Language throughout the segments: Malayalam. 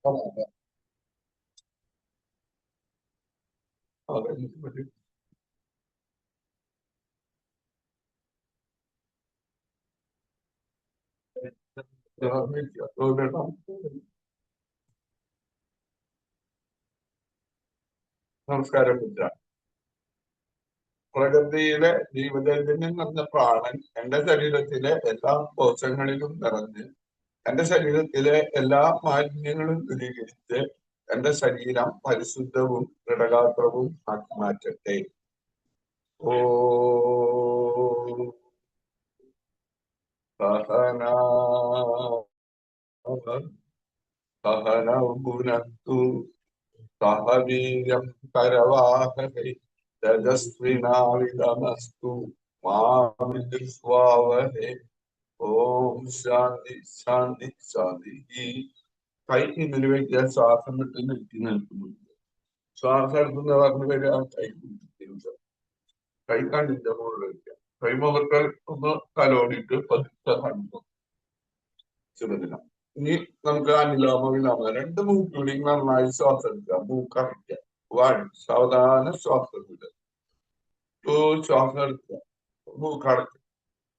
അതെ, അതെ, അതെ. നമസ്കാരം മിത്ര. പ്രകൃതിയിലെ ജീവചൈതന്യം നിറഞ്ഞ പ്രാണൻ എന്റെ ശരീരത്തിലെ എല്ലാ കോശങ്ങളിലും നിറഞ്ഞ് എന്റെ ശരീരത്തിലെ എല്ലാ മാലിന്യങ്ങളും ദൂരീകരിച്ച് എന്റെ ശരീരം പരിശുദ്ധവും ദൃഢഗാത്രവും ആക്കി മാറ്റട്ടെ. ഓ സഹനാ സഹനൗ ഭുനക്തു സഹ വീര്യം കരവാഹകൈ തേജസ്വിനാവിതമസ്തു മാ വിദ്വിഷാവഹൈ. ഓം ശാന്തി ശാന്തി ശാന്തി. ഈ കൈ ഇന്നലെ വെക്കാൻ ശ്വാസം വിട്ട് നിർത്തി നിൽക്കുന്നുണ്ട്. ശ്വാസം എടുക്കുന്ന പറഞ്ഞു വരിക കൈ പിടിച്ചിട്ട് കൈ കണ്ണിന്റെ മുകളിൽ വെക്കുക. കൈ മുഖത്ത് ഒന്ന് തലോടിയിട്ട് പതുക്കെ കണ്ടു ചെറുതിന. ഇനി നമുക്ക് അനിലോമ വിലോമ രണ്ട് മൂക്കുകൂടി നന്നായി ശ്വാസം എടുക്കുക. മൂക്കടയ്ക്കുക. വൺ, സാവധാനം ശ്വാസം എടുക്കുക. ടു, ശ്വാസം എടുക്കുക. മൂക്കടയ്ക്കുക.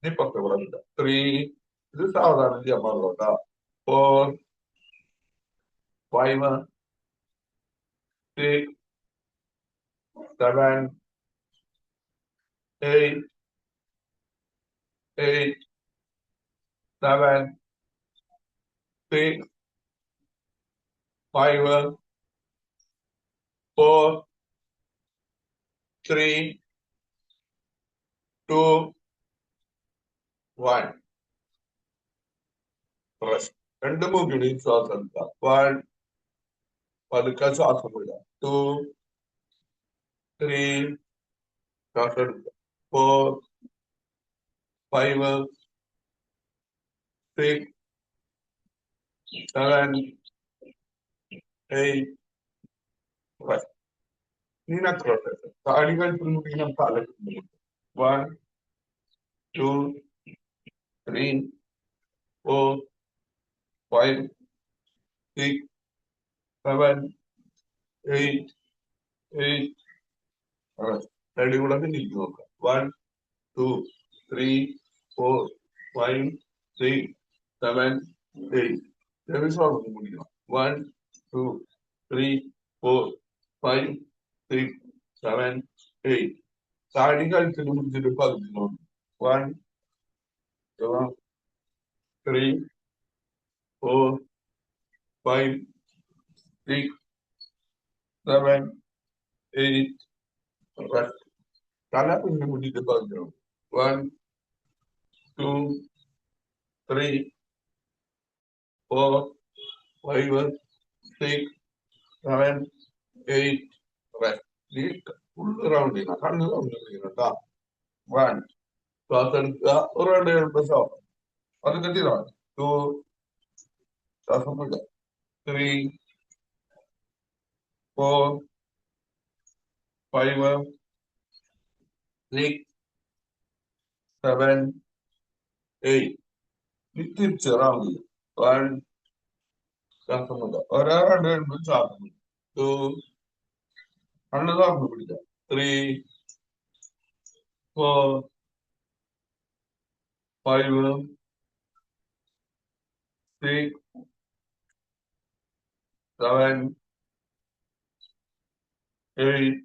ഇനി പത്ത് വിടുക. ത്രീ, ഇത് സാവധാനം ചെയ്യാൻ പാടുള്ളൂ കേട്ടോ. Four, five, six, seven, eight, eight, seven, six, five, four, three, two, one. രണ്ട് മൂക്കിടി ശ്വാസം എടുക്കുക. വൺ, പതുക്കെ ശ്വാസം വിടുക. ടു, ത്രീ, ശ്വാസം എടുക്കുക. Four, five, six, seven, eight. നീനക്രോട്ടെ താടികൾ പിടിക്കണം. തലക്ക് one, two, three, four, five, six, seven, eight, eight. തടി കൂടെ നീക്കി നോക്കാം. One, two, three, four, five, six, seven, eight. ശ്വാസം പിടിക്കണം. One, two, three, four, five, six, seven, eight. താടി കഴുത്തിന് പിടിച്ചിട്ട് പതിനൊന്ന്. One, two, three, four, five, six, seven, eight. തല പിന്നെ പിടിച്ചിട്ട് പതിനൊന്ന്. One, two, three, four, five, six, seven, eight. Full round ചെയ്യണം. കണ്ണ് റൗണ്ട് ചെയ്യണം കേട്ടോ. വൺ, ശ്വാസം എടുക്കുക. ഒരു രണ്ട് എഴുപത് ശ്വാസം അതൊക്കെ ചെയ്താൽ. ടു, ശ്വാസം വിടുക. Three, four, five, six, seven, eight. തിരിച്ച് റൗണ്ട് ചെയ്യും. വൺ, ശ്വാസം വിടുക. ഒരേ രണ്ട് എഴുപത് ശ്വാസം വിടുക. ടു, കണ്ണ് തുറന്ന് പിടിക്കുക. Three, four, five, six, seven, eight.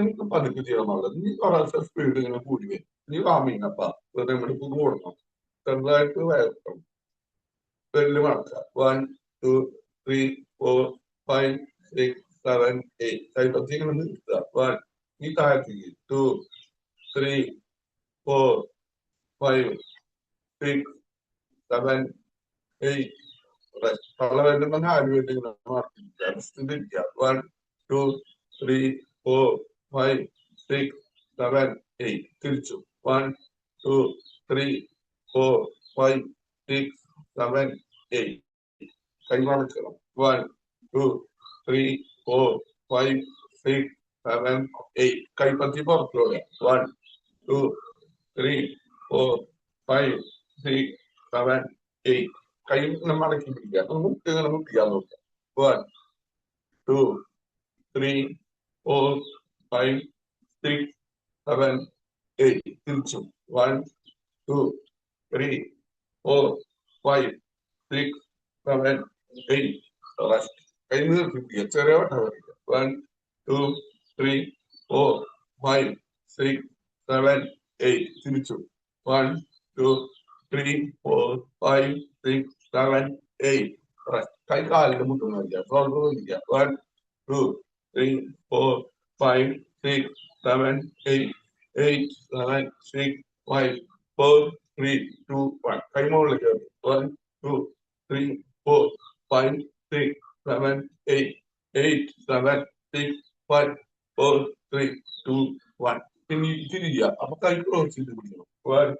എനിക്ക് പതുക്കെ ചെയ്യാൻ പാടില്ല. നീ കുറേ സ്പീഡ് ഇങ്ങനെ കൂടി വരും. നീ വാമിങ്ങപ്പാ വെറുതെ നമ്മളിപ്പോ കൂടണം. ചെറുതായിട്ട് വയർക്കണം. വെല്ല് മടക്കുക. One, two, three, four, five, six, seven, eight. കൈപ്പത്തി ഇങ്ങനെ നിർത്തുക. വൺ, ഈ താഴത്തേക്ക്. Two, three, four, five, six, seven, eight. തള്ളവേദന ആരുമായിട്ട് ഇങ്ങനെ നടത്തിയിരിക്കുക. One, two, three, four, five, six, seven, eight. തിരിച്ചു. One, two, three, four, five, six, seven, eight. കൈമടക്കണം. One, two, three, four, five, six, seven, eight. കൈപ്പത്തി പുറത്തു പോവുക. One, two, three, four, five, six, 7, 8. കൈ ഇങ്ങനെ മടക്കി പിടിക്കുക. ഇങ്ങനെ മുട്ടിക്കാൻ നോക്കുക. 1, 2, 3, 4, 5, 6, 7, 8. തിരിച്ചും 1, 2, 3, 4, 5, 6, 7, 8. റെസ്റ്റ്. കൈ നീർത്തിപ്പിക്കുക. ചെറിയ വട്ടം വരിക. 1, 2, 3, 4, 5, 6, 7, 8. തിരിച്ചു 1, 2, 3, 4, 5, 6, 7, 8. റെസ്റ്റ്. കൈ കാലിന്റെ മുട്ടുന്ന വരിക. ഷോൾഡർ വരിക. 1, 2, 3, 4, 5, 6, 7, 8. 8, 7, 6, 5, 4, 3, 2, 1. കൈ മുകളിലേക്ക് വരും. 1, 2, 3, 4, 5, 6, 7, 8. 8, 7, 6, 5, 4, 3, 2, 1. ഇനി തിരിയുക. അപ്പൊ കൈ ക്ലോസ് ചെയ്ത് പിടിക്കണം. 1,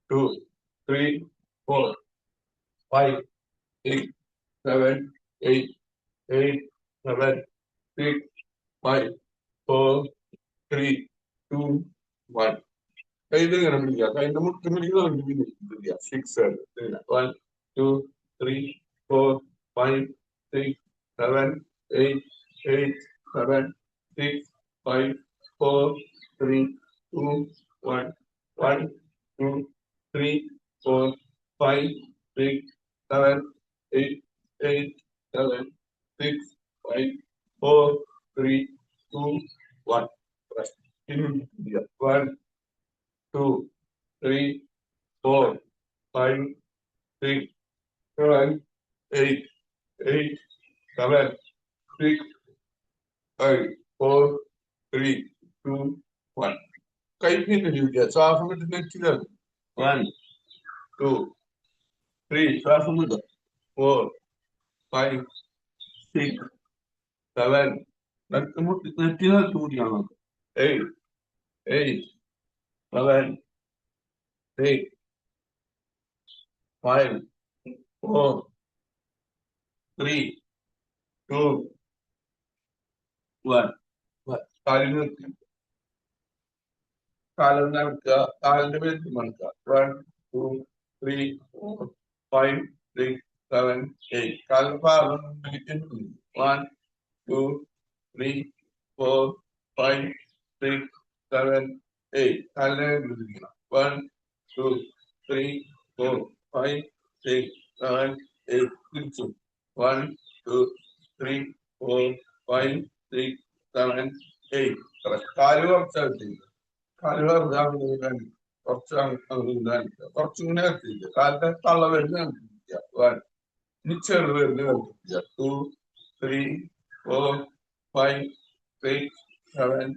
2, 3, 4, 5, 6, 7, 8. 8, 7, 6, 5, 4, 3, 2, 1. കൈത് ഇങ്ങനെ പിടിക്കുക. കൈന്റെ മുട്ട് പിടിക്കുക. 6, 1, 2, 3, 4, 5, 6, 7, 8. 8, 7, 6, 5, 4, 3, 2, 1. 1, 2, 3, 4, 5, 6, 7, 8. 8, 7, 6, 5, 4, 3, 2, 1. Rest. 1, 2, 3, 4, 5, 6, 7, 8. 8, 7, 6, 5, 4, 3, 2, 1. കൈ പിന്നിട്ട് ശ്വാസം വിട്ട് നെറ്റിലാണ്. 1, 2, 3. ശ്വാസം വിടുക. 4, 5, 6, 7. നെറ്റിനകത്ത് കൂടിയാണ്. 8, 8, 7, 6, 5, 4, 3, 2, 1. കാലിൽ നിർത്തി. കാലം നടക്കുക. കാലിന്റെ പേര് മണക്കുക. 1, 2, 3, 4, 5, 6, 7, 8. കാലിന് പാദം 1, 2, 3, 4, 5, 6, 7, 8. കാലിനെ എഴുതിക്കണം. 1, 2, 3, 4, 5, 6, 7, 8. തിരിച്ചു 1, 2, 3, 4, 5, 6, 7, 8. കാല് കുറച്ചെടുത്തില്ല. കാല് വെറുതെ കുറച്ചിങ്ങനെ എത്തിയില്ല. കാലിന്റെ തള്ള വരുന്ന ഇനി ചെറു വരുന്ന കണ്ടിട്ടില്ല. 2, 3, 4, 5, 6, 7,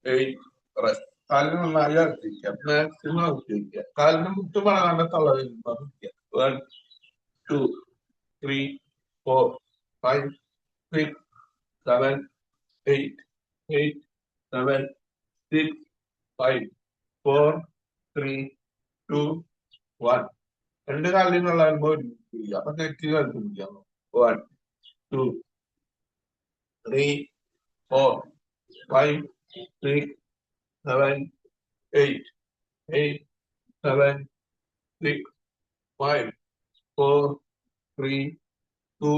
8. റെസ്റ്റ്. കാലിന് നന്നായി ഇറക്കിയിരിക്കുക. മാക്സിമം ഇറക്കിയിരിക്കുക. കാലിന് മുട്ട് പണകാണ്ട് തള്ള വരുമ്പോ 1, 2, 3, 4, 5, 6, 7, 8. 8, 7, 6, 5, 4, 3, 2, 1. രണ്ട് കാലിൽ നിന്നുള്ള അനുഭവം അപ്പൊ നെറ്റ് കളിപ്പിക്കാം. 1, 2, 3, 4, 5, 6, 7, 8. 8, 7, 6, 5, 4, 3, 2,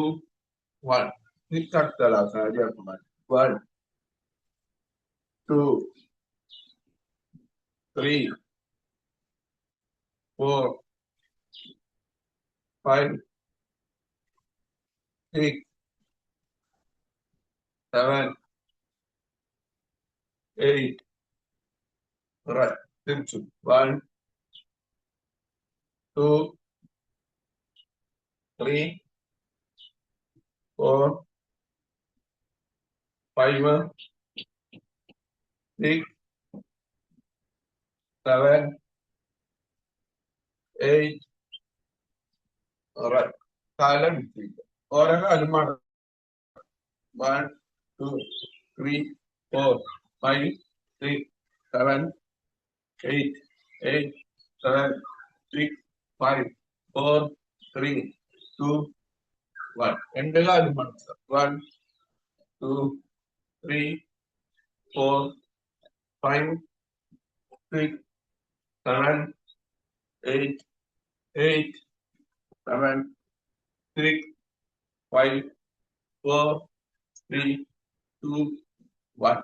1. ചേർക്കുമ്പോൾ 1, 2, 3, 4, 5, 6, 7, 8. Right. തിരിച്ചു 1, 2, 3, 4, 5, 6, 7, 8. Right. കാലം വിട്ടില്ല. ഓരോ കാലം മാറും. 1, 2, 3, 4, 5, 6, 7, 8. 8, 7, 6, 5, 4, 3, 2, 1. രണ്ട് കാലം മനസ്സിലാവും. 1, 2, 3, 4, 5, 6, 7, 8. 8, 7, 6, 5, 4, 3, 2, 1.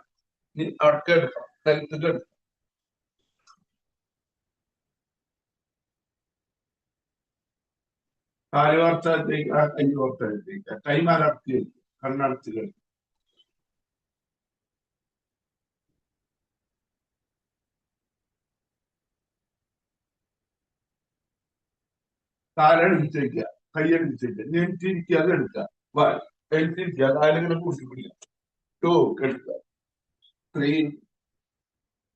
ഇനി അടുത്ത് എടുക്കാം. ലെങ്ത് എടുക്കാം. കാല് കുറച്ചടുത്തേക്ക്, കൈ കുറച്ചടുത്തേക്ക്, കൈ മലർത്തി കണ്ണടച്ച് കഴിക്കും. കാലടിച്ച് വയ്ക്കുക, കൈയടിച്ച് വയ്ക്കുക, നെഞ്ചിരിക്കുക, അത് എടുക്കുക, എഴുത്തിരിക്കുക, കാലിങ്ങനെ കൂട്ടി പിടിക്കുക. 2 എടുക്കുക, 3,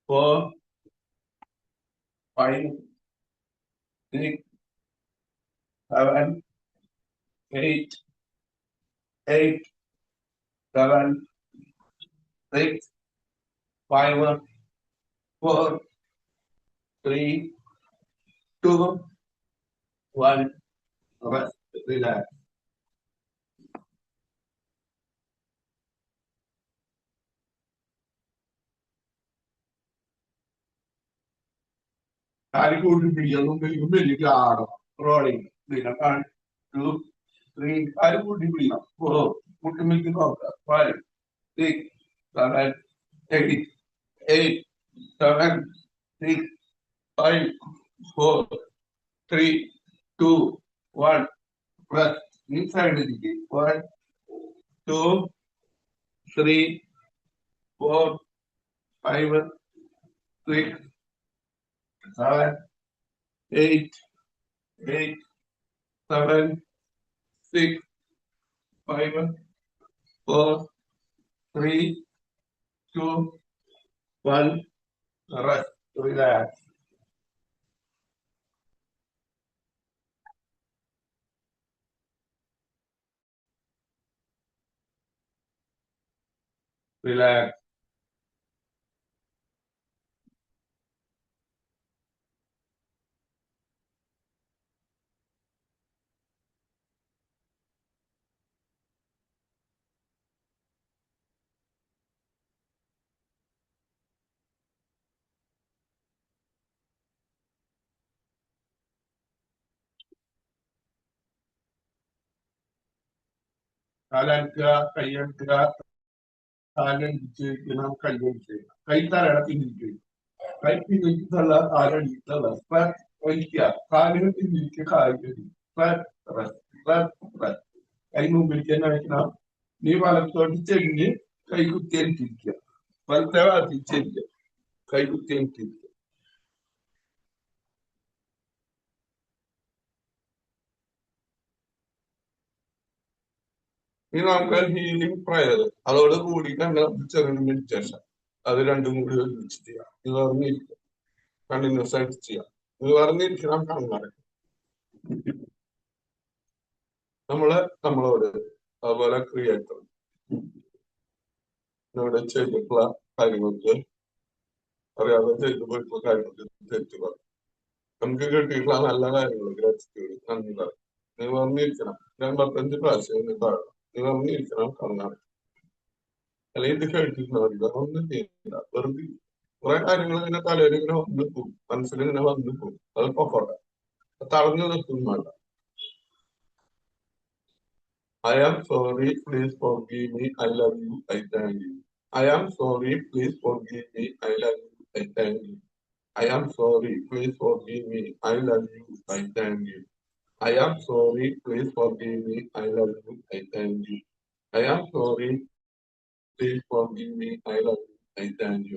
4, 5, 6, 7, 8, 7, 6, 5, 4, 3, 2, 1. Rest, relax. കാല് കൂട്ടി പിടിക്കുക, വലിയ ആടണം. റോളിങ് 1, 2, 3. കാല് കൂട്ടി പിടിക്കണം. 4, മുട്ടുമിക്ക് നോക്കുക. 5, 6, 7, 8, 7, 6, 5, 4, 3, 2, 1. Rest. Inside ഇരിക്കുക. 1, 2, 3, 4, 5, 6, 7, 8, 7, 6, 5, 4, 3, 2, 1. Rest. Relax. Relax. കാലടിക്കുക, കൈയടിക്കുക, കാലടിച്ചിരിക്കണം, കൈയടിച്ചിരിക്കണം. കൈ തലയുടെ പിന്നിലേക്ക്, കൈ പിന്നിലേക്ക് തള്ള, കാലടിക്കുക, ഒഴിക്കുക, കാലുകൾ പിന്നിലേക്ക്, കൈ മുമ്പിലേക്ക് തന്നെ വയ്ക്കണം. നീ വലത്തോട്ട് ചെരിഞ്ഞ് കൈ കുത്തിയിരിക്കുക, വലത്തെ ഭാഗത്ത് ചെരിഞ്ഞ് കൈ കുത്തിയിരിക്കുക. ഇനി നമുക്ക് ഹീലിംഗ് പ്രയർ, അതോട് കൂടി തന്നെ ചെറിയ മെഡിറ്റേഷൻ, അത് രണ്ടും കൂടി ഒരുമിച്ച് ചെയ്യാം. നിവർന്നിരിക്കുക, കണ്ടിന്യൂസ് ആയിട്ട് ചെയ്യാം. നിവർന്നിരിക്കണം, കണ്ണടക്കും. നമ്മളോട് അതുപോലെ ക്രിയേറ്റർ ഇവിടെ ചെയ്തിട്ടുള്ള കാര്യങ്ങൾക്ക്, അറിയാതെ ചെയ്തു പോയിട്ടുള്ള കാര്യങ്ങൾക്ക് തെറ്റ് പറയും. നമുക്ക് കിട്ടിയിട്ടുള്ള നല്ല കാര്യങ്ങൾ ഗ്രാറ്റിറ്റ്യൂഡ്, നന്ദി പറയും. നിവർന്നിരിക്കണം 85 പ്രാവശ്യം പറയണം. നിവർന്നിരിക്കണം, കണ്ണടക്കും. അല്ലെങ്കിൽ ഇത് കേട്ടിട്ടുണ്ടാവില്ല, ഒന്നും ചെയ്യില്ല, വെറുതെ കുറെ കാര്യങ്ങൾ ഇങ്ങനെ തലയിൽ ഇങ്ങനെ വന്നു പോകും, മനസ്സിൽ ഇങ്ങനെ വന്നു പോകും. അത് പൊക്കോട്ടെ, തടഞ്ഞു നിർത്തും വേണ്ട. I am sorry, please forgive me, I love you, I thank you. I am sorry, please forgive me, I love you, I thank you. I am sorry, please forgive me, I love you, I thank you. I am sorry, please forgive me, I love you, I thank you. I am sorry, please forgive me, I love you, I thank you.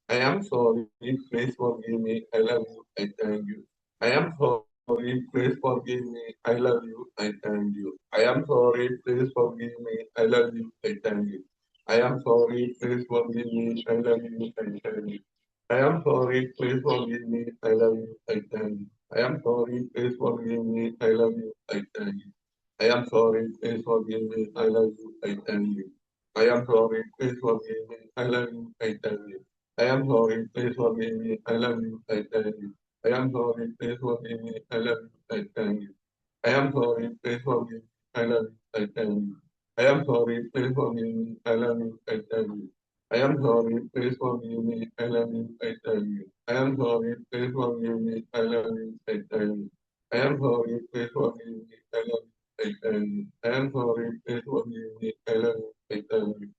I am sorry, please forgive me, I love you, I thank you. I am sorry, please forgive me, I love you, I thank you. I am sorry, please forgive me, I love you, I thank you. I am sorry, please forgive me, I love you, I thank you. I am sorry, please forgive me, I love you, I thank you. I am sorry, please forgive me, I love you, I thank you. I am sorry, please forgive me, I love you, I thank you. I am sorry, please forgive me, I love you, I thank you. I am sorry, please forgive me, I love you, I thank you. I am sorry, please forgive me, I love you, I thank you. I am sorry, please forgive me, I love you, I thank you. I am sorry, please forgive me, I love you, I thank you. I am sorry, please forgive me, I love you, I thank you. I am sorry, please forgive me, I love you, I thank you. I am sorry, please forgive me, I love you, I thank you. I am sorry, please forgive me, I love you, I thank you.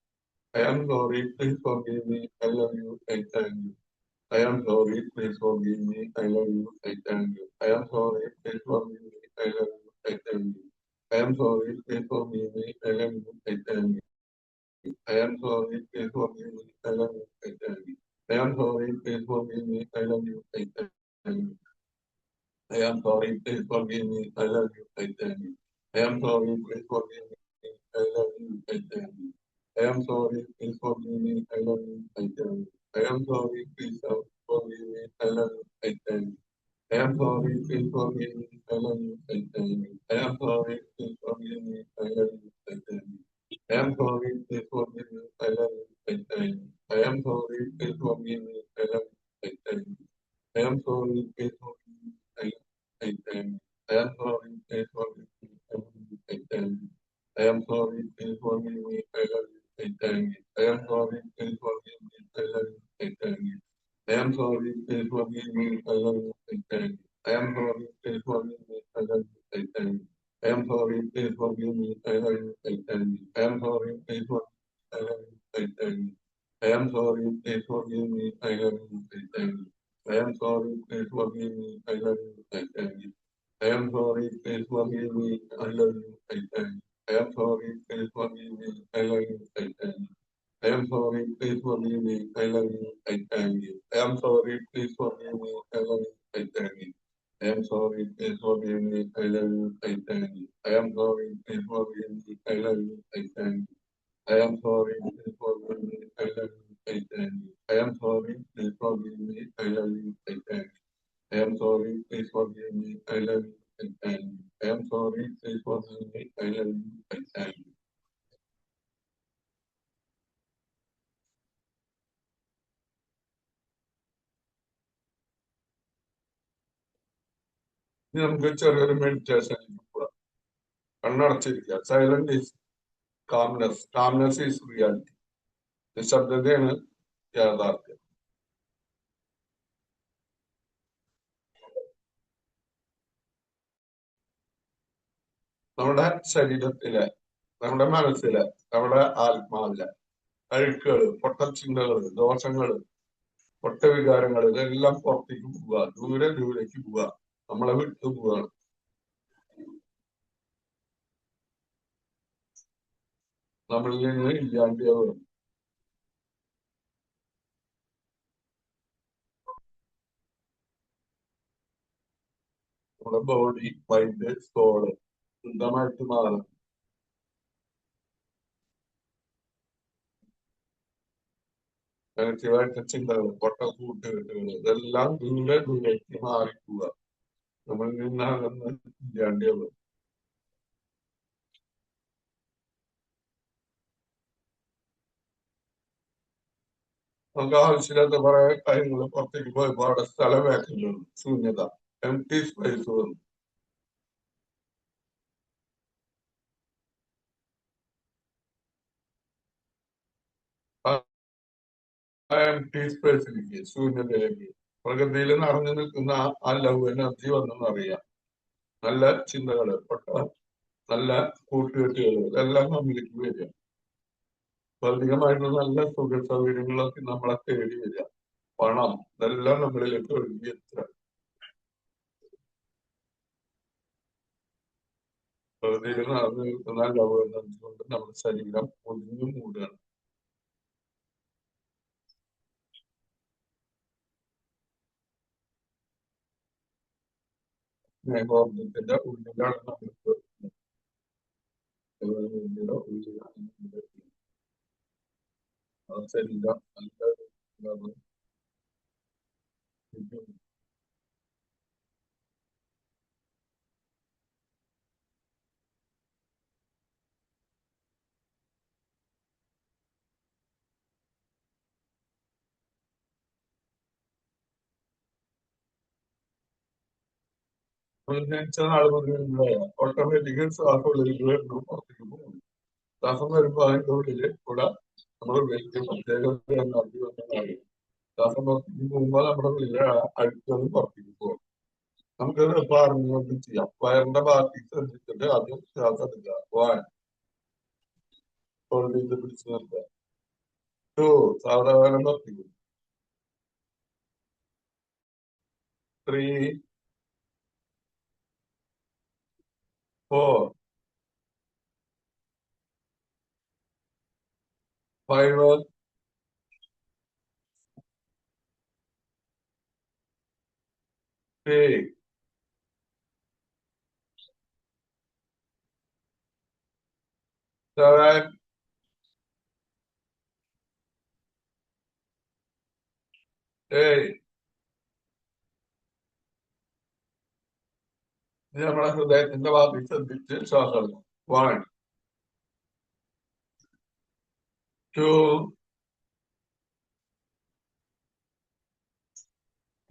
I am sorry, please forgive me, I love you, I thank you. I am sorry, please forgive me, I love you, I thank you. I am sorry, please forgive me, I love you, I thank you. I am sorry, please forgive me, I love you, I thank you. I am sorry, please forgive me, I love you, I thank you. I am sorry, please forgive me, I love you, I thank you. I am sorry, please forgive me, I love you, I thank you. I am sorry, please forgive me, I love you, I thank you. I am sorry, please forgive me, I love you, I thank you. I am sorry, please forgive me, I love you, I thank you. I am sorry, please forgive me, I love you, I thank you. I am sorry, please forgive me, I love you, I thank you. I am sorry, please forgive me, I love you, I thank you. I am sorry, please forgive me, I love you, I thank you. I am sorry, please forgive me, I thank you. I am sorry, please forgive me, I love you, I thank you. I am sorry, please forgive me, I love you, I thank you. I am sorry, please forgive me, I love you, I thank you. I am sorry, please forgive me, I love you, I thank you. I am sorry, please forgive me, I love you, I thank you. I am sorry, please forgive me, I love you, I thank you. I am sorry, please forgive me, I love you, I thank you. I am sorry, please forgive me, I love you, I thank you. I am sorry, please forgive me, I love you, I thank you. I am sorry, please forgive me, I love you, I thank you. I am sorry, please forgive me, I love you, I thank you. I am sorry, please forgive me, I love you, I thank you. I am sorry, please forgive me, I love you, I thank you. I am sorry, please forgive me, I love you, I thank you. I am sorry, please forgive me, I love you, I thank you. I am sorry, please forgive me, I love you, I thank you. I am sorry, please forgive me, I love you, I thank you. I am sorry, please forgive me, I love you, I thank you. I am sorry, please forgive me, I love you, I thank you. ഇനി നമുക്ക് ചെറിയൊരു മെഡിറ്റേഷൻ പോവാം. കണ്ണടച്ചിരിക്കുക. Silent is calmness, calmness is reality. നിശബ്ദതയാണ് യാഥാർത്ഥ്യം. നമ്മുടെ ശരീരത്തിലെ, നമ്മുടെ മനസ്സിലെ, നമ്മുടെ ആത്മാവിലെ അഴുക്കുകള്, പൊട്ടച്ചിന്തകള്, ദോഷങ്ങള്, പൊട്ടവികാരങ്ങള് ഇതെല്ലാം പുറത്തേക്ക് പോവുക, ദൂരെ ദൂരേക്ക് പോവുക, നമ്മളെ വിട്ടു പോവുകയാണ്. നമ്മളിൽ നിന്ന് ഇല്ലാണ്ടാവുക. നമ്മുടെ ബോഡി, മൈൻഡ്, സോള് ശുദ്ധമായിട്ട് മാറും. നെഗറ്റീവായിട്ട് ചിന്തകൾ, പൊട്ട കൂട്ടുകെട്ടുകൾ ഇതെല്ലാം ദൂരെ ദൂരേക്ക് മാറിപ്പോവുക. നമ്മളിൽ നിന്നകന്ന് ഇല്ലാണ്ടാവുക. നമുക്ക് ആവശ്യമില്ലാത്ത കുറെ കാര്യങ്ങൾ പുറത്തേക്ക് പോയപ്പോ അവിടെ സ്ഥലമേറ്റുന്നു, ശൂന്യത, എം ടി സ്പേസ് വന്നു. ആ എം ടി സ്പേസിലേക്ക്, ശൂന്യതയിലേക്ക്, പ്രകൃതിയിൽ നിറഞ്ഞു നിൽക്കുന്ന ആ ലവ് എനർജി വന്നെന്ന് അറിയാം. നല്ല ചിന്തകള്, പൊട്ട നല്ല കൂട്ടുകെട്ടുകൾ ഇതെല്ലാം നമ്മിലേക്ക് വരിക. ഭൗതികമായിട്ടുള്ള നല്ല സുഖ സൗകര്യങ്ങളൊക്കെ നമ്മളെ തേടി വരിക. പണം ഇതെല്ലാം നമ്മളിലേക്ക് ഒഴുകി എത്തുക. പ്രകൃതിയിൽ നടന്നു നിൽക്കുന്ന ലവ് എനർജി കൊണ്ട് നമ്മുടെ ശരീരം ഒതുങ്ങി മൂടുകയാണ്. സ്നേഹോർജത്തിന്റെ ഉള്ളിലാണ് നമ്മൾക്ക് ഉള്ളിലാണ് ശരീരം നല്ല ജനിച്ച നാൾ മുതലുള്ള ഓട്ടോമാറ്റിക്കൽ ശ്വാസം ഉള്ളിലേക്ക് വരുന്നു, പുറത്തേക്ക് പോകുന്നു. ശ്വാസം വരുമ്പോ അതിന്റെ ഉള്ളില് കൂടെ നമ്മുടെ ഉള്ളിലേക്ക് പ്രത്യേക എനർജി വന്നതാണ്. ശ്വാസം പുറത്തേക്ക് പോകുമ്പോൾ നമ്മുടെ ഉള്ളിലെ അഴുക്കുകളും പുറത്തേക്ക് പോകും. നമുക്ക് പറഞ്ഞുകൊണ്ട് ചെയ്യാം. വയറിന്റെ ബാക്കി ശ്രദ്ധിച്ചിട്ട് ആദ്യം ശ്വാസം എടുക്കുക. 1, ഹോൾഡ് ചെയ്ത് പിടിച്ച് നിർത്തുക. 2, സാവധാനം നിർത്തിക്കും. 3, 4, 5, 6, 7, 8. ഇനി നമ്മുടെ ഹൃദയത്തിന്റെ ഭാഗത്ത് ശ്രദ്ധിച്ച് ശ്വാസം എടുക്കും. 1, 2,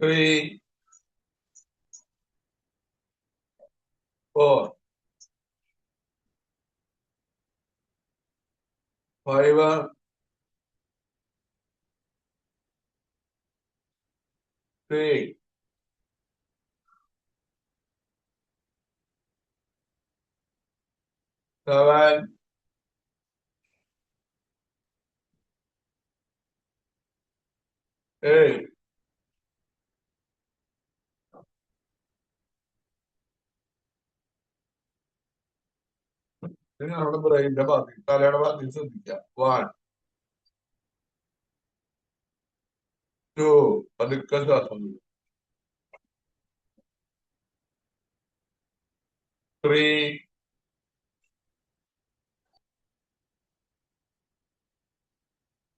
3, 4, 5, 6, 7, 8. ഇനി നമ്മുടെ ബ്രെയിനിന്റെ ഭാഗത്ത് തലയുടെ ഭാഗത്ത് ശ്രദ്ധിക്കാം. 1, 2, പതുക്കെ ശ്വാസം വിടും. 3,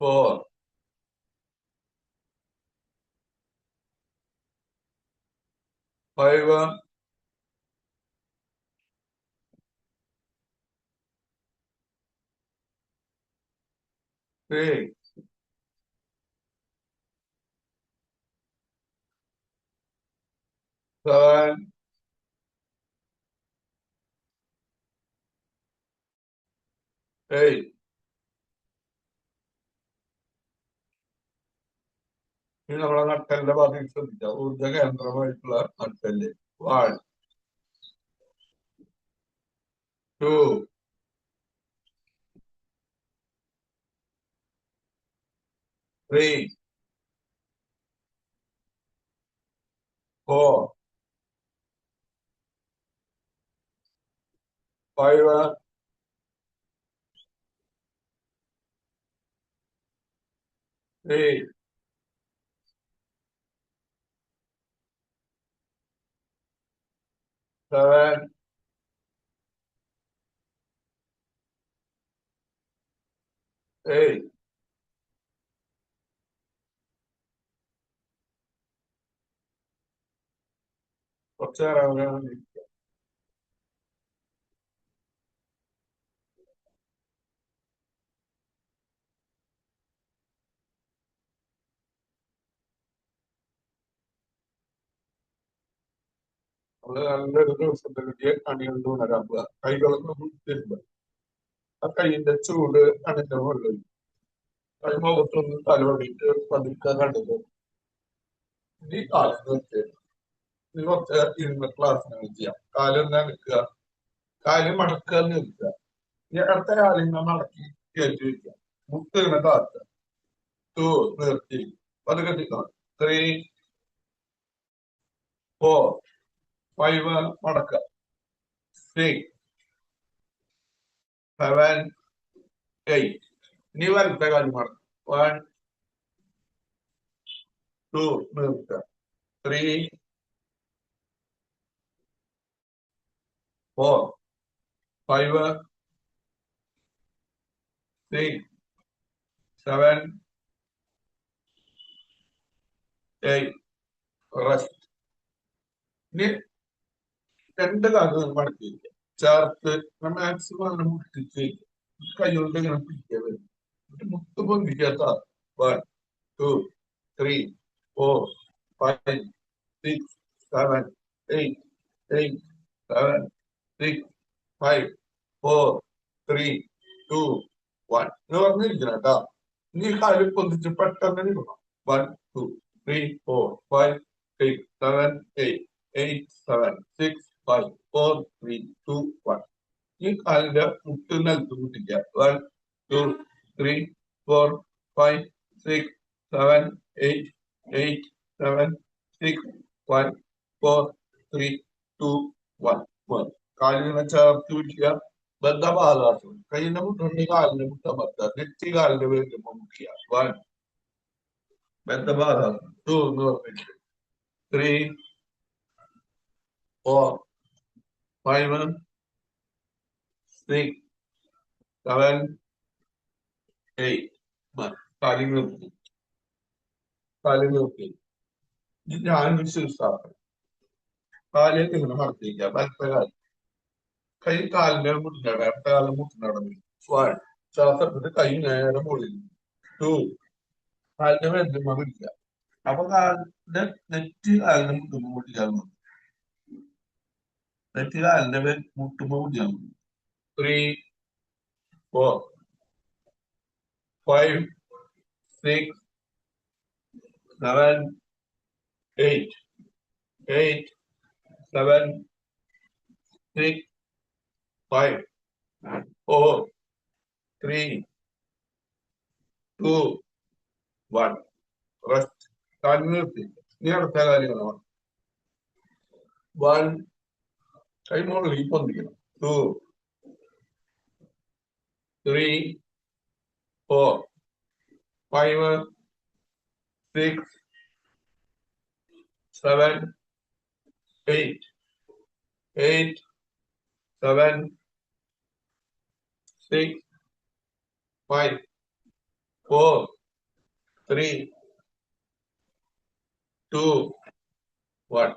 4, 5, 6, 7, 8. ഇനി നമ്മുടെ നട്ടലിന്റെ ഭാഗത്ത് ശ്രദ്ധിക്കാം. ഊർജ കേന്ദ്രമായിട്ടുള്ള നട്ടല്. 1, 2, 3, 4, 5, 6, 7, 8. കുറച്ചേറെ നമ്മള് നല്ലൊരു ദിവസത്തിലേക്ക് കണികൊണ്ട് ഉണരാൻ പോവുക. കൈകളൊക്കെ മുട്ടിരുമ്പോ ആ കൈയിന്റെ ചൂട് കണ്ണിന്റെ മുകളിൽ കൈ മുഖത്തൊന്ന് തലോടിയിട്ട് പതുക്കെ കണ്ടത് ഈ കാലം നിർത്തി. ഇത് കുറച്ച് ഇരുന്ന് ക്ലാസ്സിന് ചെയ്യാം. കാലൊന്ന് നിൽക്കുക, കാല് മടക്കുക, നിൽക്കുക. ഈ അടുത്ത കാലിങ്ങനെ മടക്കി കയറ്റി വയ്ക്കുക. മുട്ടിങ്ങനെ കാത്തുക. 2, നിർത്തി പതുക്കെ നിൽക്കണം. 3, 4, 5, മടക്കുക. 6, 7, 8. ഇനി വലത്തെ കാല് മടക്കുക. 1, 2, നിർത്തുക. 3, 4, 5, 6, 7, 8. റെസ്റ്റ്. ഇനി രണ്ട് കാലുകൾ മടക്കി വയ്ക്കുക. ചേർത്ത് മാക്സിമം അങ്ങനെ മുട്ടിച്ച് കൈകൊണ്ട് ഇങ്ങനെ പിടിക്കുക വരും. മുട്ട് പൊന്തിക്കാത്ത. 1, 2, 3, 4, 5, 6, 7, 8, 8, 7, 6, 5, 4, 3, 2, 1. ഇത് പറഞ്ഞിരിക്കണം കേട്ടോ. ഇനി കാല് പൊന്തിച്ച് പെട്ടെന്ന് നിൽക്കണം. 1, 2, 3, 4, 5, 6, 7, 8, 8, 7, 6, 5, 4, 3, 2, 1. ഈ കാലിന്റെ മുട്ട് നിലത്ത് മുട്ടിക്കുക. 1, 2, 3, 4, 5, 6, 7, 8, 8, 7, 6, 5, 4, 3, 2, 1. കാലിനെ ചേർത്ത് പിടിക്കുക. ബദ്ധപാദാസനം. കൈയിന്റെ മുട്ടുണ്ടെങ്കിൽ കാലിന്റെ മുട്ട മർത്തുക. നെറ്റി കാലിന്റെ വേരുമ്പോ മുട്ടിക്കുക. 1. ബദ്ധപാദാസനം. 2 എന്ന് പറഞ്ഞിട്ട് 3, 4, 5, 6, 7, 8. കാലിൽ നിർത്തി. കാലിൽ നിർത്തി. ഞാൻ വിശ്വസിക്കാം. കാലിലേക്ക് ഇങ്ങനെ മറത്തിരിക്കുക. വലത്തെ കൈ കാലിന്റെ മുട്ടിനട അടുത്ത കാലിന്റെ മുട്ടിനടന്നു. 1. ശ്വാസത്തിന്റെ കൈ നേരെ മുകളിൽ. 2. കാലിന്റെ വേദന പിടിക്കുക. അപ്പൊ കാലിന്റെ നെറ്റ് കാലിന്റെ മുട്ടുമ്പോ മുട്ടിക്കാൻ മതി. നെറ്റ് കാലിന്റെ മുട്ടുമ്പോ മുട്ടിക്കാൻ മതി. 3, 4, 5, 6, 7, 8, 8, 7, 6, 5, 4, 3, 2, 1. റെസ്റ്റ്. കാലിൽ നിർത്തി. നീ അടുത്ത കാര്യങ്ങളാണ്. 1. കൈ മുകളിൽ പൊന്തിക്കണം. 2, 3, 4, 5, 6, 7, 8, 8, 7, 6, 5, 4, 3, 2, 1.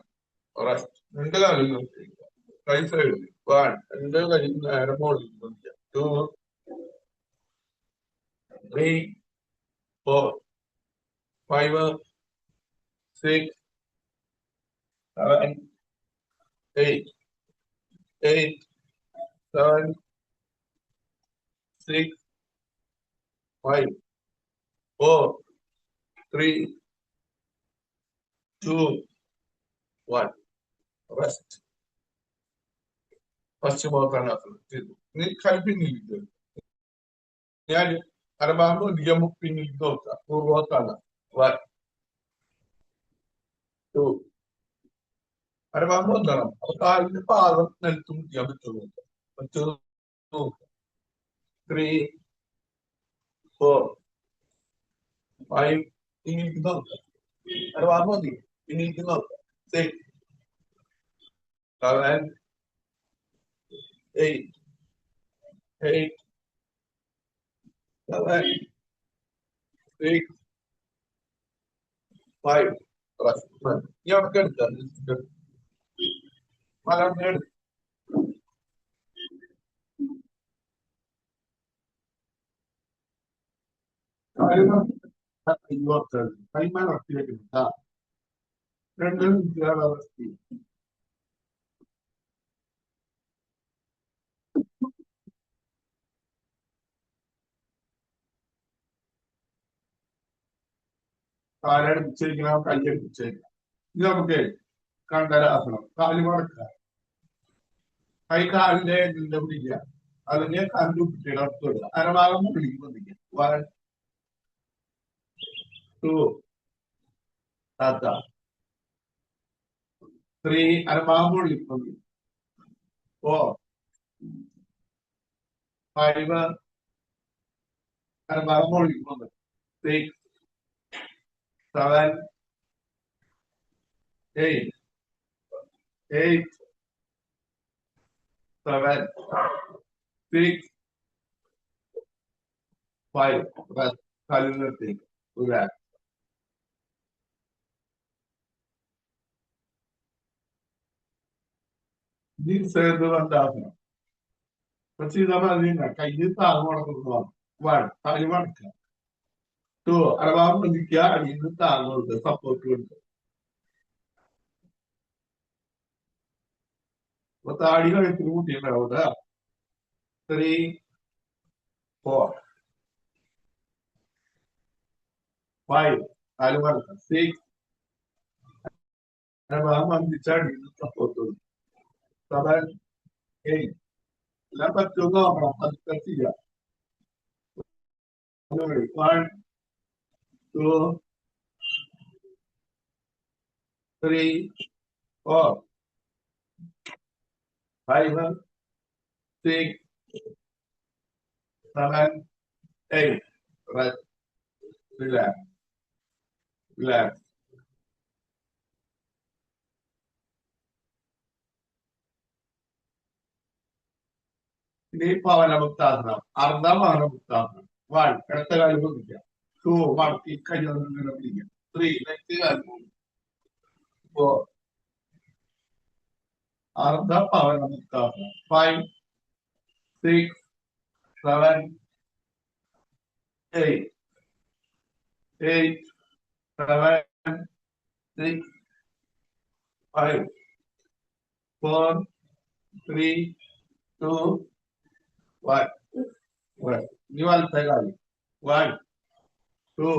റെസ്റ്റ്. രണ്ട് കാലിൽ നിർത്തിയിരിക്കുക. കൈ സൈഡിൽ. 1. രണ്ട് കൈ നേരെ മുകളിൽ പൊന്തിക്കുക. 2, 3, 4, 5, 6, 7, 8, 8, 7, 6, 5, 4, 3, 2, 1. റെസ്റ്റ്. പശ്ചിമോത്താനാസനം ചെയ്തു. നീ കൈ പിന്നിലിരിക്കുക. ഞാൻ അരഭാഗം അധികം പിന്നിൽ നോക്കുക. പൂർവോത്താനാസനം. 1, 2. അരഭാഗം ഒന്നണം. അപ്പൊ കാലിന്റെ പാദം നിലത്ത് മുട്ടിയാൻ പറ്റുമോ നോക്കുക. 3, 4, 5. പിന്നിലേക്ക് നോക്കുക. അരഭാഗം മതി. പിന്നിലേക്ക് നോക്കുക. 6, 7, 8, 8, 7, 6, 5. ഈ അവിടെ എടുക്കുക. മലർന്ന് എടുക്കുക. കൈമാറത്തിലേക്ക് രണ്ടും കാലടിപ്പിച്ചിരിക്കണം. കൈയടിപ്പിച്ചിരിക്കണം. ഇത് നമുക്ക് കണ്ടരാസനം. കാല് മടക്കുക. കൈ കാലിന്റെ ഇതിന്റെ പിടിക്കുക. അതിന്റെ കാലിന്റെ കുട്ടിയുടെ അടുത്ത് വിടുക. അരഭാഗം മുകളിൽ വന്നിക്കുക. 1, 2, 3. അരഭാഗം മുകളിൽ വന്നിക്കുക. 4, 5. അരഭാഗം മുകളിൽ വന്നിക്കുക. 6, 7, 8, 8, 7, 6, 5. കാലിൽ നിർത്തി. ബന്ധാസനം. പക്ഷെ ഇതാ പറയുന്ന കയ്യിൽ താഴ് മുടക്കുന്നതാണ്. 1. തലി മടക്കുക. 2. അരഭാഗം ബന്ധിക്കുക. അടിയിൽ നിന്ന് താഴ് കൊടുക്കുക. സപ്പോർട്ട് കൊടുക്കുക. അപ്പൊ താടി കഴുത്തിന് കൂട്ടിയിട്ടുണ്ടാവും. 3, 4, 5. കാല് മടക്കുക. 6, മന്തിച്ചാടി സപ്പോർട്ട് 7, 8 എല്ലാം പറ്റുമെന്ന് നോക്കണം. പതുക്കെ ചെയ്യാം. 1, 2, 3, 4, 5, 6, 7, 8. Rest. Relax. Relax. ഇനി പവനമുക്താസനം. അർദ്ധപവനമുക്താസനം. 1, ഇടത്തെ കാലം പൊതിക്കാം. 2, മടക്കി കയ്യൊന്നിങ്ങനെ പിടിക്കാം. 3, നെറ്റ് കാലം പോകും. 4, അർദ്ധപവനമുക്താസനം. 5, 6, 7, 8. 8, 7, 6, 5, 4, 3, 2, 1. ഇനി വലത്തെ കാലം. 1, 2,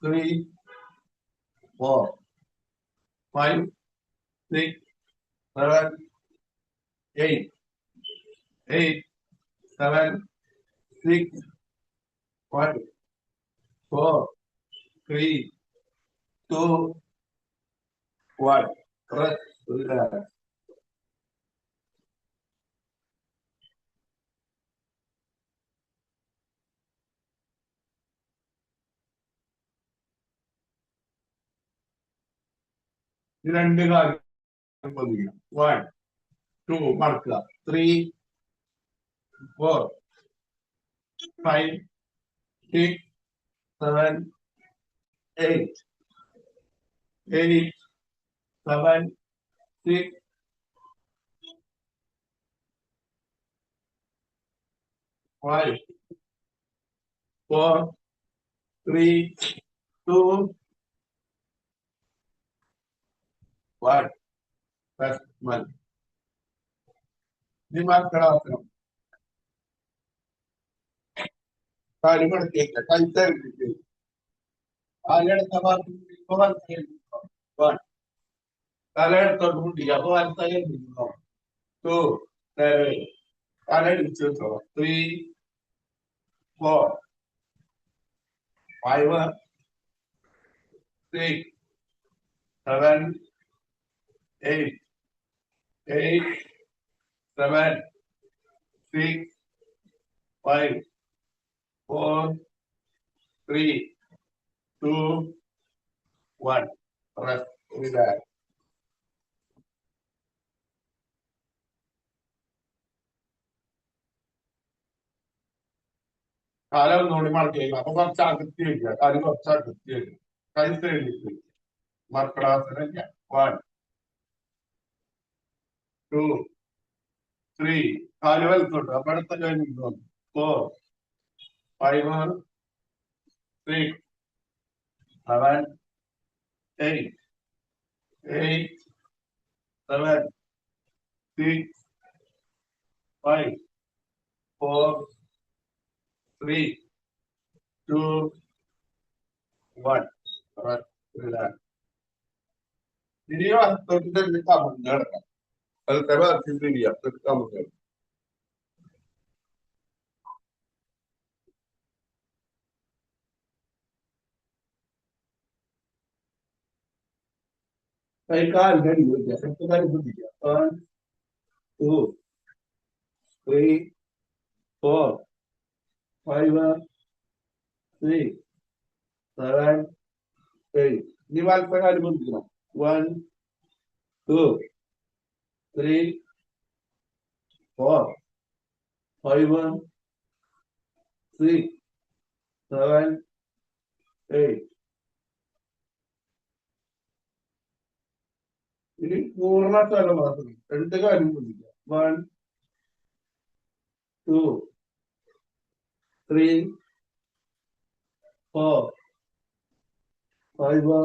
3, 4, 5, 6, 7, 8. 8, 7, 6, 5, 4, 3, 2, 1. Rest. Relax. രണ്ട് കാര്യം പൊതിക്കണം. 1, 2 മടക്കുക. 3, 4, 5, 6, 7, 8. 8, 7, 6, 5, 4, 3, 2, 1. Rest. മതി. ഇനി മക്കളാക്കണം. കാര്യം എടുത്തേക്ക്. കൈത്തരിക്ക്. കാലെടുത്ത തലയെടുത്തോട്ട് മുട്ടിക്കുക. അപ്പൊ വലത്തല 2, തലടിച്ചു വെച്ചോ. 3, 4, 5, 6, 7, 8. 8, 7, 6, 5, 4, 3, 2, 1. Rest. Relax. കാലം ഒന്നുകൂടി മടക്കി വയ്ക്കുക. അപ്പൊ കുറച്ച് അകത്തി വയ്ക്കുക. കാര്യം കുറച്ച് അകത്തി വയ്ക്കുക. കൈ സൈഡിലേക്ക് മക്കളാസനം. 1, 2, 3. കാല് വലത്തോട്ട്. അപ്പൊ അടുത്ത കൈ നിന്നു. 4, 5, 6, 7, 8. 8, 7, 6, 5, 4, 3, 2, 1. Relax. ഇനി വലത്തോട്ട് തന്നെ കമന്ന് കിടക്കാം. വലത്തെ ഭാഗത്തിൽ തിരിയാം. കമന്ന് കിടക്കാം. കാലിന്റെ അടി വയ്ക്കുക. കാര്യം ശ്രദ്ധിക്കുക. 1, 2, 3, 4, 5, 6, 7, 8. ഇനി വലത്തെ കാര്യം ശ്രദ്ധിക്കണം. 1, 2, 3, 4, 5, 6, 7, 8. ഇനി പൂർണ്ണ സ്ഥലമാക്കണം. രണ്ട് കാര്യം ശ്രദ്ധിക്കുക. 1, 2, 3, 4, 5,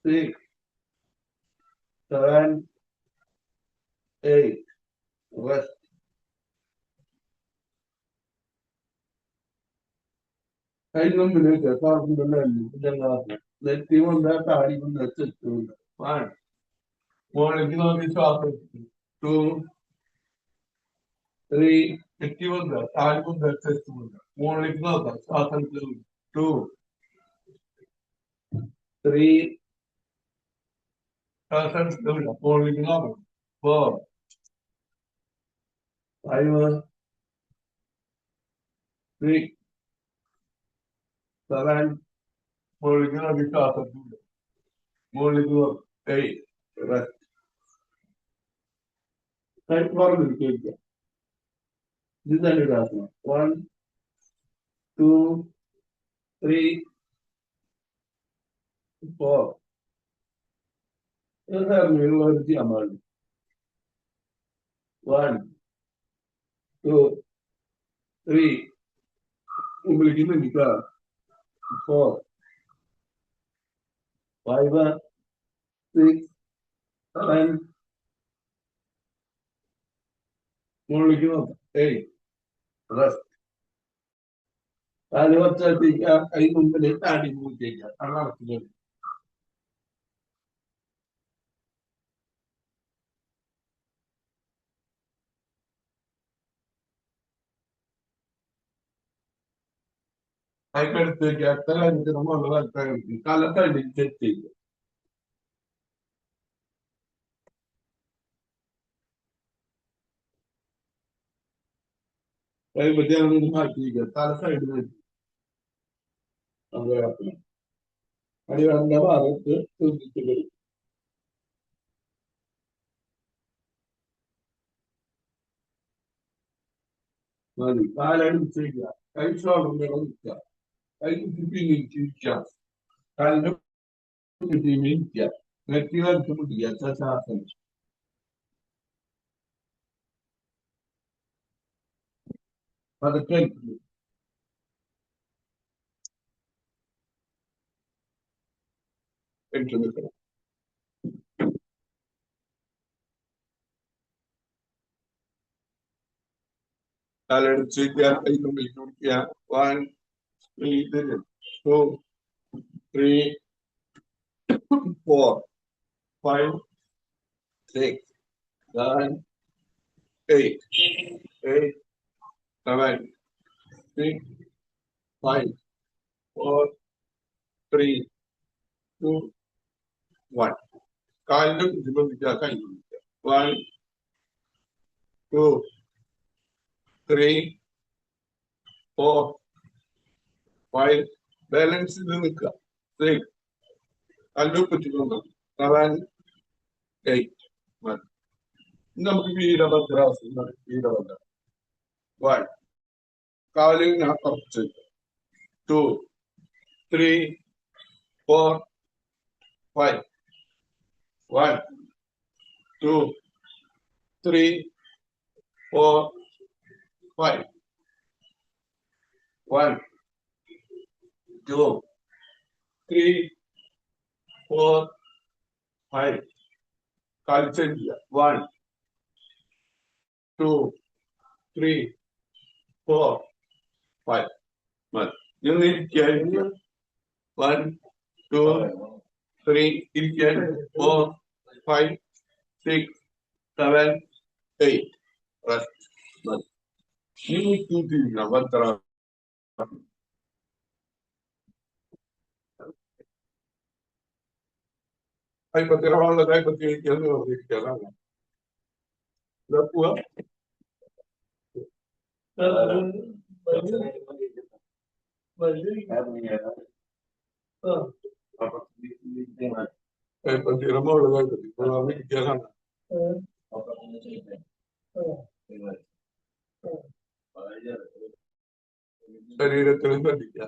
6, 7, 8. Rest. കൈ മുമ്പിലേക്ക്. നെറ്റി കൊണ്ട് താടി കൊണ്ട് വെച്ചിട്ടുണ്ട്. 1. മുകളിലേക്ക് നോക്കി ശ്വാസം. 2, 3. എത്തിമുണ്ട്, താഴ്മുണ്ട്, ചെസ്റ്റുമുണ്ട്. മുകളിലേക്ക് നോക്കാം, ശ്വാസം. 2, 3. ശ്വാസം മുകളിലേക്ക് നോക്കാം. 4, 5, 6, 7. മുകളിലേക്ക് നോക്കി ശ്വാസം. മുകളിലേക്ക് നോക്കാം. 8. റെസ്റ്റ്. കേൾക്കുക. ഇത് തന്നെ ഒരു ആസനം. 1, 2, 3, 4. ചെയ്യാൻ പാടില്ല. 1, 2, 3. മുകളിലേക്ക് നിൽക്കുക. 4, 5, 6, 7. മുകളിലേക്ക് നോക്കാം. 8. റെസ്റ്റ്. കാല് കുറച്ചേക്ക് കൈ മുമ്പിലേക്ക് താടി പൂച്ചേക്കാം. അതാണ്. കൈക്കെടുത്ത് വയ്ക്കുക. എത്ര കഴിഞ്ഞിട്ട് നമ്മൾ കാലത്തടി സെറ്റ് ചെയ്യുക. കൈ പറ്റി മാറ്റിയിരിക്കുക. തല സൈഡിൽ വെച്ച് അടിവരന്റെ ഭാഗത്ത് ശ്രദ്ധിച്ചു വരും. മതി. കാലടിച്ചിരിക്കുക. കൈ ഷോൾഡറിൽ നിൽക്കുക. കൈ കുത്തി പിന്നിരിക്കുക. കാലിന്റെ ഇരിക്കുക. നെറ്റി വരച്ച് മുട്ടിക്കുക. ശ്വാസം. പതുക്കെ നിൽക്കണം. കാലടിച്ചിരിക്കുക. കൈ മുമ്പിൽ കുടിക്കുക. 1, 2, 3, 4, 5, 6, 7, 8, 7, 6, 5, 4, 3, 2, 1. കാലിന്റെ ബുദ്ധിമുട്ടിക്കുക. കൈ പിടിക്കുക. 1, 2, 3, 4, 5. ബാലൻസ് ചെയ്ത് നിൽക്കുക. 6. കാലിന്റെ പറ്റിക്കൊണ്ടു. 7, 8. നമുക്ക് വീരഭദ്രാസനം. വീരഭദ്ര. 1. കാലിന് കുറച്ച്. 2, 3, 4, 5. 1, 2, 3, 4, 5. 1, 2, 3, 4, 5. കാല് ചെയ്യുക. 1, 2, 3, 4, 5. നിന്ന് ഇരിക്കുക. 1, 2, 3. ഇരിക്കുക. 4, 5, 6, 7, 8. റെസ്റ്റ്. ഭദ്ര. കൈപ്പത്തിയുള്ള കൈപ്പത്തി ഇരിക്കാന്ന് പറഞ്ഞിരിക്കാനാണ്. കൈപ്പത്തിയുടെ മുകളിൽ കൈപ്പത്തി ഇരിക്കാനാണ്. ശരീരത്തിൽ ശ്രദ്ധിക്കുക.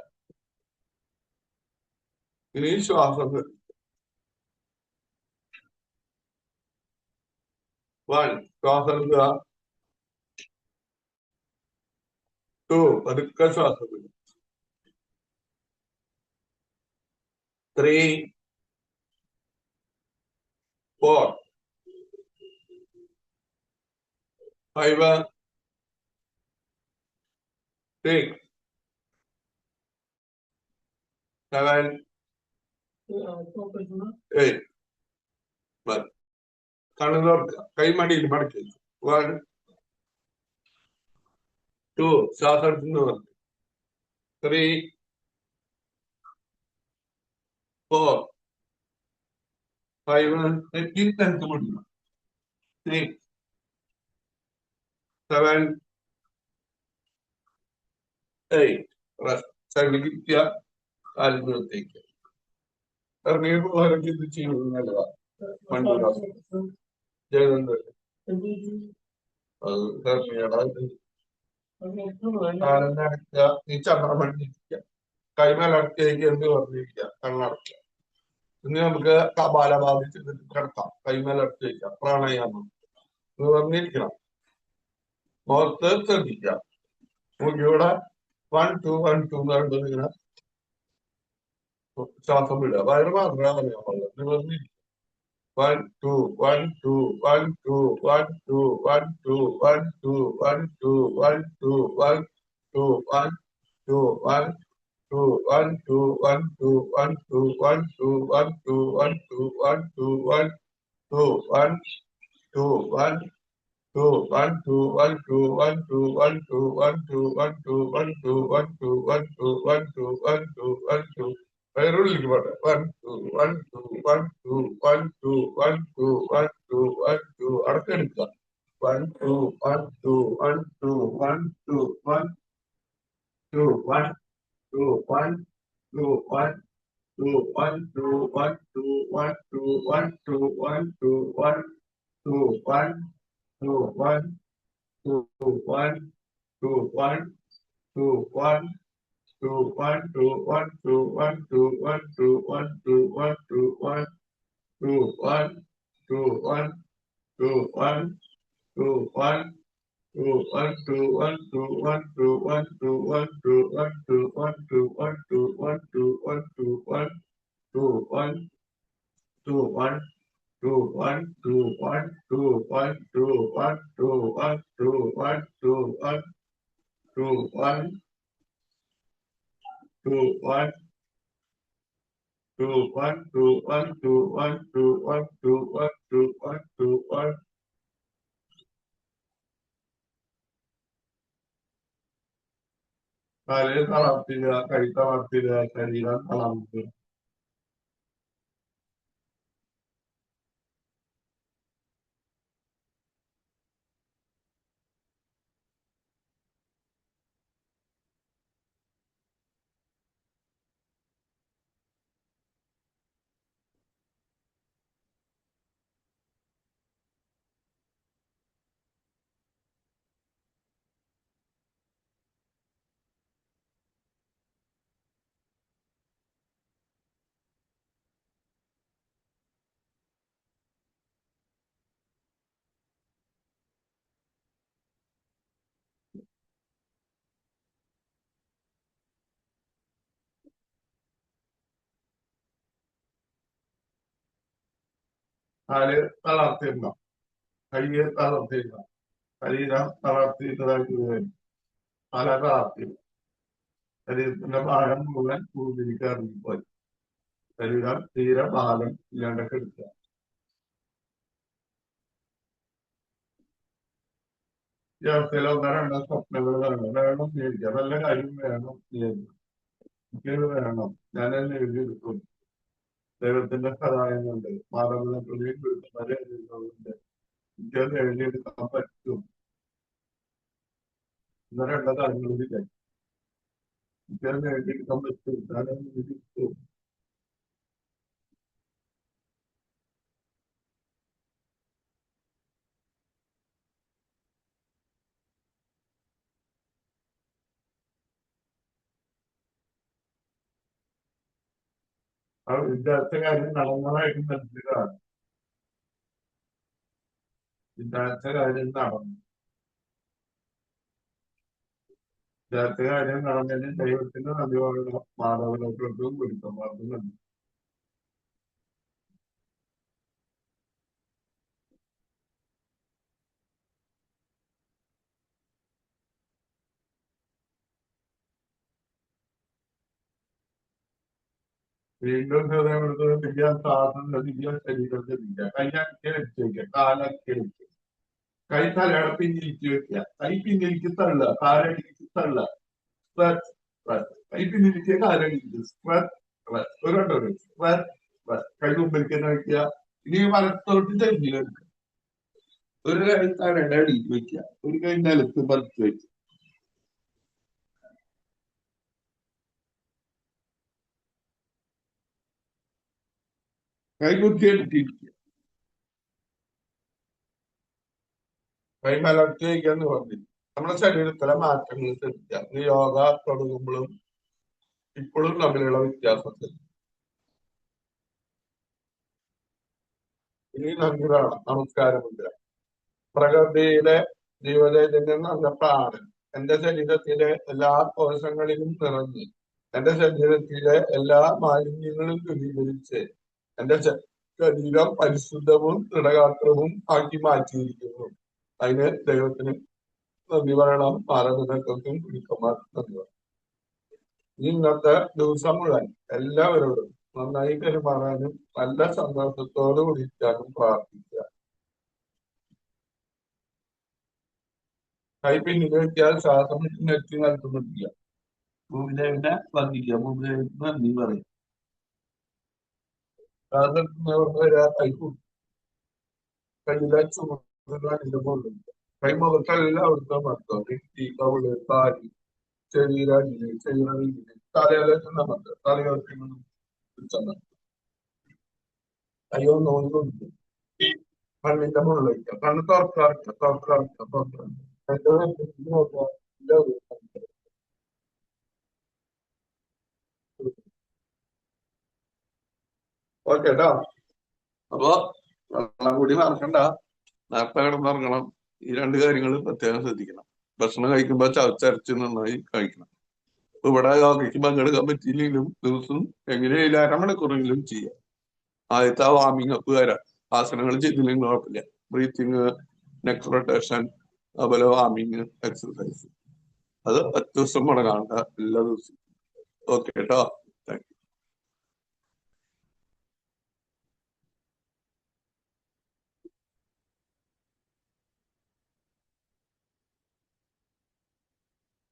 ഇനി ശ്വാസം. 1. ശ്വാസം എടുക്കുക. 2. പതുക്കെ ശ്വാസം എടുക്കുക. 3, 4, 5, 6, 7, 8. കണ്ണു തുറക്കുക, കൈമടിയിൽ മടക്കി. 1 2 ശ്വാസം എടുത്തുനിന്ന് പറഞ്ഞു. 3 4 5 നെഞ്ച് മുടിക്കണം. 6 7 8 റെസ്റ്റ്. സൈഡിലേക്ക് കാലിൽ നിർത്തിക്കുക. ഇറങ്ങിയപ്പോൾ ഇത് ചെയ്യുന്നത് നല്ലതാണ്. മണ്ടൂരാസം ജയനന്ദ അത് കാലടക്കുക. നീ ചന്ദ്രമണ്ണിരിക്കുക, കൈമേലടക്കിയേക്ക് എന്ത് പറഞ്ഞിരിക്കുക, കണ്ണടക്കുക. ഇനി നമുക്ക് കപാലഭാതി ചെയ്തിട്ട് കിടക്കാം. കൈമേലടക്കിയേക്കാം. പ്രാണായാമം എന്ന് പറഞ്ഞിരിക്കണം. മുഖത്ത് ശ്രദ്ധിക്കുക. ഇവിടെ 1 2 1 2 എന്ന് പറയുമ്പോൾ ഇങ്ങനെ ശ്വാസം വിടുക. വയറ് മാത്രമേ അറിയാൻ പാടില്ല. നിവർന്നിരിക്കുക. 1 2 1 2 1 2 1 2 1 2 1 2 1 2 1 2 1 2 1 2 1 2 1 2 1 2 1 2 1 2 1 2 1 2 1 2 1 2 1 2 1 2 1 2 1 2 1 2 1 2 1 2 1 2 1 2 1 2 1 2 1 2 1 2 1 2 വയറുള്ളിലേക്ക് പോട്ടെ. 1 2 1 2 1 2 1 2 1 2 1 2 1 2 അടക്കെടുക്കുക. 1 2 1 2 1 2 1 2 1 2 1 2 1 2 1 2 1 2 1 2 1 2 1 2 1 2 1 2 1 2 1 2 1 2 1 2 1 2 1 2 1 2 1 2 1 2 1 2 1 2 1 2 1 2 1 2 1 2 1 2 1 2 1 2 1 2 1 2 1 2 1 2 1 2 1 2 1 2 1 2 1 2 1 2 1 2 1 2 1 2 1 2 1 2 1 2 1 2 1 2 1 2 1 2 1 2 1 2 1 2 1 2 1 2 1 2 1 കാലിൽ തളർത്തുക, കൈ തളർത്തുക, ശരീരം തളർത്തുക. കാല് തളർത്തിരുന്നോ, കൈ തളർത്തിരുന്നോ, ശരീരം തളർത്തിയിട്ടതായിട്ട് വരും. തല തളർത്തി, ശരീരത്തിന്റെ ഭാരം മുഴുവൻ ഭൂമിയിലേക്ക് ഇറങ്ങിപ്പോയി. ശരീരം തീരെ ഭാരം ഇല്ലാണ്ടൊക്കെ എടുക്കുക. ഈ അവസ്ഥയിൽ ഒന്നോ രണ്ടോ സ്വപ്നങ്ങൾ വേണം ജീവിക്കുക. നല്ല കാര്യം വേണം ജീവിക്കുക വേണം. ഞാനെന്നെ എഴുതിയെടുക്കും. ദൈവത്തിന്റെ സഹായം കൊണ്ട് മാതാപിതാക്കളെയും ഗുരുക്കന്മാരെ എഴുതുന്നുണ്ട്. എനിക്കത് എഴുതിയെടുക്കാൻ പറ്റും. ഒന്നോ രണ്ടോ കാര്യങ്ങളില്ല, എനിക്കത് എഴുതിയെടുക്കാൻ പറ്റും. ഞാനത് എഴുതിയെടുക്കും. ആ വിദ്യാർത്ഥി കാര്യം നടന്നതായിട്ട് മനസ്സിലാണ്. വിദ്യാർത്ഥി കാര്യം നടന്നു. വിദ്യാർത്ഥി കാര്യം നടന്നതിന് ദൈവത്തിന്റെ നന്ദിയുള്ള മാതാപിതാക്കൾക്കും ഗുരുക്കന്മാർക്കും നന്ദി. വീണ്ടും ഹൃദയം സാധന ശരീരത്തെ കൈയാക്കി വെക്കുക, കാലാക്കി വെക്കുക, കൈ തലയുടെ പിന്നിലേക്ക് വെക്കുക, കൈ പിന്നിലേക്ക് തള്ളുക, കാലടിക്ക് തള്ളുക, സ്ട്രെച്ച് സ്ട്രെച്ച്, കൈ പിന്നിലേക്ക് കാലടിക്ക് സ്ട്രെച്ച് സ്ട്രെച്ച്, ഒരു സ്ട്രെച്ച് സ്ട്രെച്ച്, കൈ മുമ്പിലേക്ക് തന്നെ വെക്കുക. ഇനി വലത്തോട്ട് ചെരിഞ്ഞെടുക്കുക, ഒരു കൈ തലയുടെ അടിയിൽ വെക്കുക, ഒരു കൈ നിലത്ത് പറിച്ച് വെക്കുക. കൈ കുത്തിയെടുത്തിരിക്കുക, കൈ മലർത്തി വയ്ക്കാന്ന് പറഞ്ഞു. നമ്മുടെ ശരീരത്തിലെ മാറ്റങ്ങൾ ശ്രദ്ധിക്കുക. ഈ യോഗ തുടങ്ങുമ്പോഴും ഇപ്പോഴും തമ്മിലുള്ള വ്യത്യാസത്തിൽ. ഇനി നന്ദിതാണ് നമസ്കാരമുദ്ര. പ്രകൃതിയിലെ ജീവചൈതന്യം എന്ന പ്രാണൻ എന്റെ ശരീരത്തിലെ എല്ലാ കോശങ്ങളിലും നിറഞ്ഞ് എന്റെ ശരീരത്തിലെ എല്ലാ മാലിന്യങ്ങളും ദൂരീകരിച്ച് എന്റെ ശരീരം പരിശുദ്ധവും ദൃഢഗാത്രവും ആക്കി മാറ്റിയിരിക്കുന്നു. അതിന് ദൈവത്തിന് നന്ദി പറയണം. മാനവികർക്കും ഗുരുക്കന്മാർ നന്ദി പറയണം. ഇന്നത്തെ ദിവസം മുഴുവൻ എല്ലാവരോടും നന്നായി പെരുമാറാനും നല്ല സന്തോഷത്തോട് കൂടിക്കാനും പ്രാർത്ഥിക്കുക. കൈ പിന്നിൽ വെച്ചാൽ ശ്വാസം നെറ്റി നൽകുന്നില്ല. ഭൂമിദേവിനെ വന്ദിക്കുക, ഭൂമിദേവിന് നന്ദി പറയും. ശ്വാസം കൈ കയ്യിലെ ചുമതല കൊള്ളുന്നു. കൈ മുഖത്തെല്ലാം അവിടുത്തെ മർദ്ദം, നെറ്റി, കവിള്, കാല്, ശരീരടിയില്, ശരീരടിയില്, തലയിലേക്ക് നമുക്ക് തലയോർക്ക് അയ്യോ നോക്കി കൊടുക്കും. കണ്ണിന്റെ മുകളിലേക്ക് കണ്ണ് തുറക്കാറുണ്ട്. ഓക്കെ കേട്ടോ. അപ്പൊ വെള്ളം കൂടി മറക്കണ്ട, നേരത്തെ കിടന്നിറങ്ങണം. ഈ രണ്ട് കാര്യങ്ങൾ പ്രത്യേകം ശ്രദ്ധിക്കണം. ഭക്ഷണം കഴിക്കുമ്പോ ചവച്ചരച്ച് നന്നായി കഴിക്കണം. ഇവിടെ യോഗയ്ക്ക് പങ്കെടുക്കാൻ പറ്റിയില്ലെങ്കിലും ദിവസം എങ്ങനെയായാലും അരമണിക്കൂറെങ്കിലും ചെയ്യാം. ആദ്യത്തെ വാമിങ് അപ്പ് വരാം. ആസനങ്ങൾ ചെയ്തില്ലെങ്കിൽ കുഴപ്പമില്ല. ബ്രീത്തിങ്, നെക്ക് റൊട്ടേഷൻ, അതുപോലെ വാമിങ് എക്സസൈസ്, അത് 10 ദിവസം മുടങ്ങാണ്ട എല്ലാ ദിവസവും. ഓക്കെ കേട്ടോ.